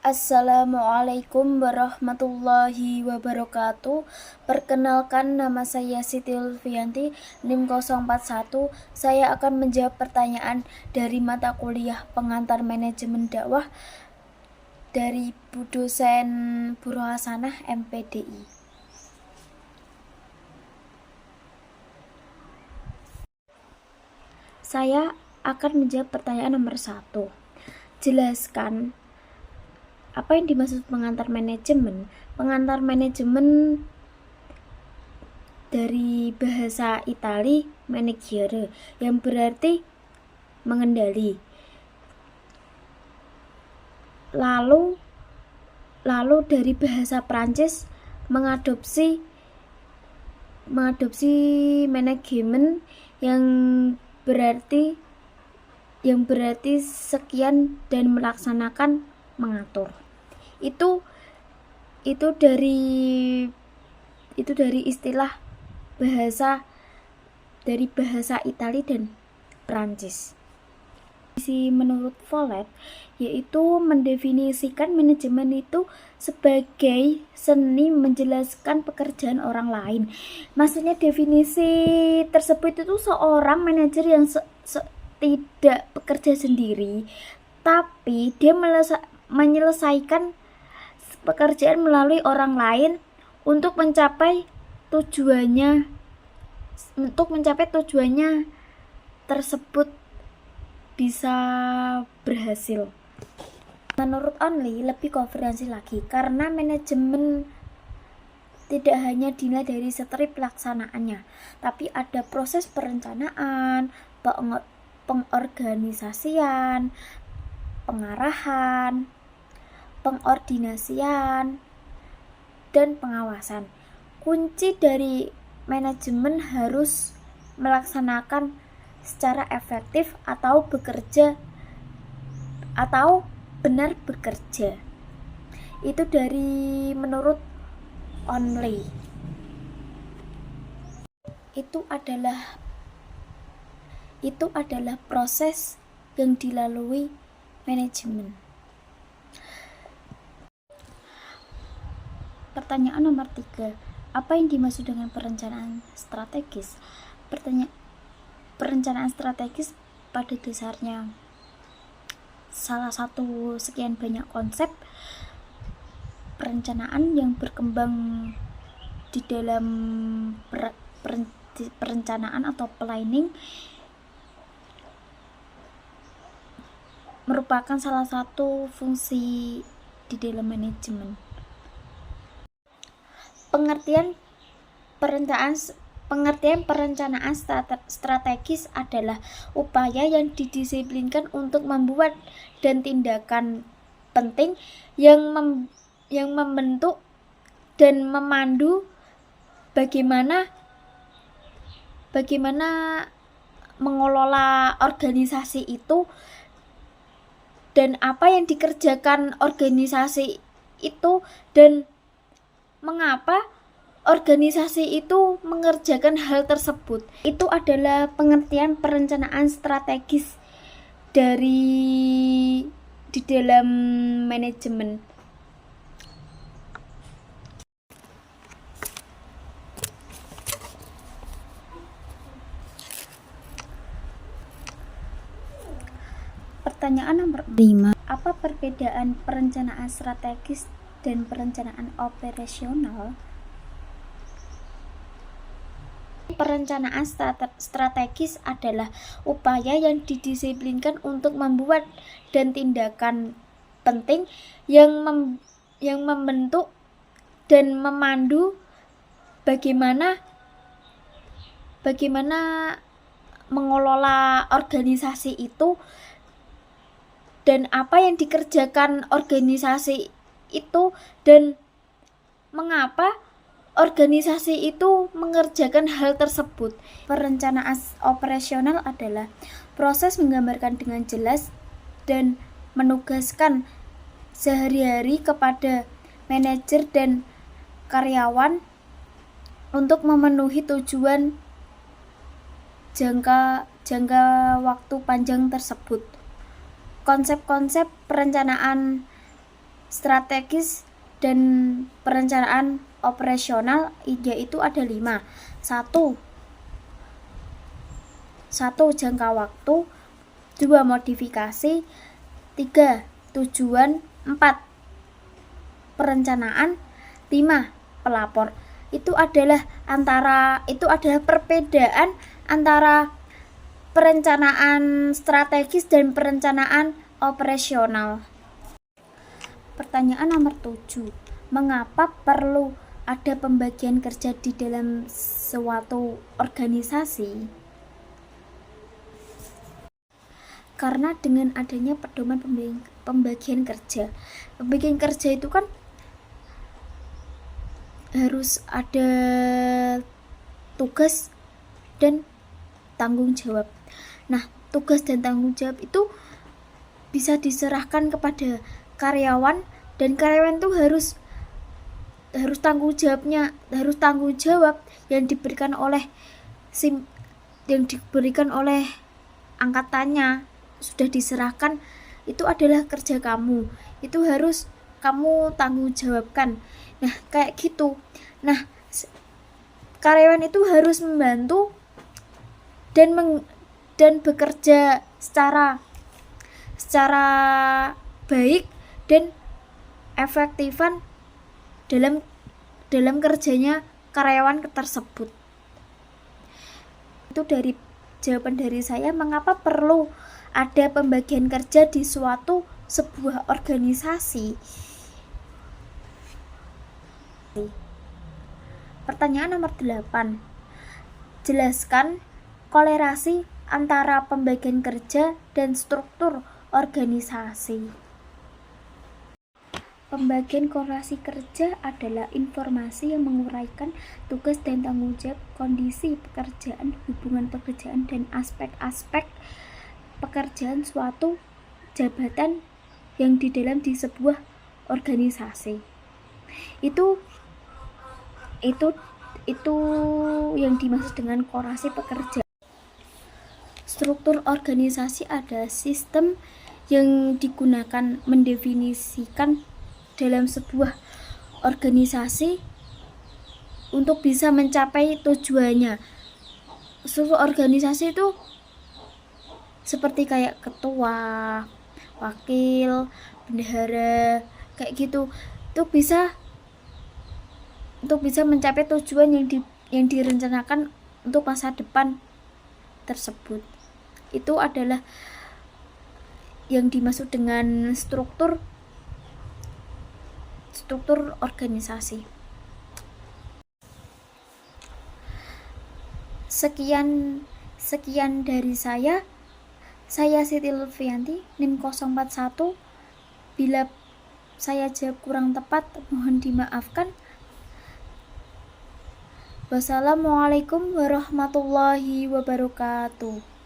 Assalamualaikum warahmatullahi wabarakatuh. Perkenalkan, nama saya Siti Ulfianti, NIM 041. Saya akan menjawab pertanyaan dari mata kuliah Pengantar Manajemen Dakwah dari Bu Dosen Buroh Hasanah MPDI. Saya akan menjawab pertanyaan nomor 1. Jelaskan apa yang dimaksud pengantar manajemen? Pengantar manajemen dari bahasa Itali managere, yang berarti mengendali. Lalu dari bahasa Prancis mengadopsi manajemen yang berarti sekian dan melaksanakan, mengatur. Itu dari istilah dari bahasa Itali dan Prancis. Menurut Follett, yaitu mendefinisikan manajemen itu sebagai seni menjelaskan pekerjaan orang lain. Maksudnya definisi tersebut itu seorang manajer yang tidak bekerja sendiri, tapi dia menyelesaikan pekerjaan melalui orang lain untuk mencapai tujuannya tersebut bisa berhasil. Menurut Only, lebih komprehensif lagi, karena manajemen tidak hanya dinilai dari strategi pelaksanaannya, tapi ada proses perencanaan, pengorganisasian, pengarahan, pengordinasian, dan pengawasan. Kunci dari manajemen harus melaksanakan secara efektif atau benar bekerja. Itu dari menurut Only. Itu adalah proses yang dilalui manajemen. Pertanyaan nomor 3. Apa yang dimaksud dengan perencanaan strategis? Perencanaan strategis pada dasarnya salah satu sekian banyak konsep perencanaan yang berkembang di dalam perencanaan atau planning, merupakan salah satu fungsi di dalam manajemen. Pengertian perencanaan strategis adalah upaya yang didisiplinkan untuk membuat dan tindakan penting yang membentuk dan memandu bagaimana mengelola organisasi itu, dan apa yang dikerjakan organisasi itu, dan mengapa organisasi itu mengerjakan hal tersebut. Itu adalah pengertian perencanaan strategis di dalam manajemen. Pertanyaan nomor 5. Apa perbedaan perencanaan strategis dan perencanaan operasional? Perencanaan strategis adalah upaya yang didisiplinkan untuk membuat dan tindakan penting yang membentuk dan memandu bagaimana mengelola organisasi itu, dan apa yang dikerjakan organisasi itu, dan mengapa organisasi itu mengerjakan hal tersebut. Perencanaan operasional adalah proses menggambarkan dengan jelas dan menugaskan sehari-hari kepada manajer dan karyawan untuk memenuhi tujuan jangka waktu panjang tersebut. Konsep-konsep perencanaan strategis dan perencanaan operasional, yaitu ada 5. Satu, jangka waktu. 2, modifikasi. 3, tujuan. 4, perencanaan. 5, pelapor. Itu adalah perbedaan antara perencanaan strategis dan perencanaan operasional. Pertanyaan nomor 7. Mengapa perlu ada pembagian kerja di dalam suatu organisasi? Karena dengan adanya pedoman pembagian kerja itu kan harus ada tugas dan tanggung jawab. Nah, tugas dan tanggung jawab itu bisa diserahkan kepada karyawan, dan karyawan itu harus tanggung jawab yang diberikan oleh angkatannya. Sudah diserahkan, itu adalah kerja kamu, itu harus kamu tanggung jawabkan. Nah, kayak gitu. Nah, karyawan itu harus membantu dan bekerja secara baik dan efektifan dalam kerjanya karyawan tersebut. Itu jawaban dari saya, mengapa perlu ada pembagian kerja di sebuah organisasi. Pertanyaan nomor 8. Jelaskan korelasi antara pembagian kerja dan struktur organisasi. Pembagian korelasi kerja adalah informasi yang menguraikan tugas dan tanggung jawab, kondisi pekerjaan, hubungan pekerjaan, dan aspek-aspek pekerjaan suatu jabatan yang di sebuah organisasi. Itu yang dimaksud dengan korelasi pekerjaan. Struktur organisasi adalah sistem yang digunakan mendefinisikan dalam sebuah organisasi untuk bisa mencapai tujuannya. Struktur organisasi itu seperti kayak ketua, wakil, bendahara, kayak gitu. Itu bisa untuk bisa mencapai tujuan yang direncanakan untuk masa depan tersebut. Itu adalah yang dimaksud dengan struktur organisasi. Sekian dari saya. Saya Siti Lutfianti, NIM 041. Bila saya jawab kurang tepat, mohon dimaafkan. Wassalamualaikum warahmatullahi wabarakatuh.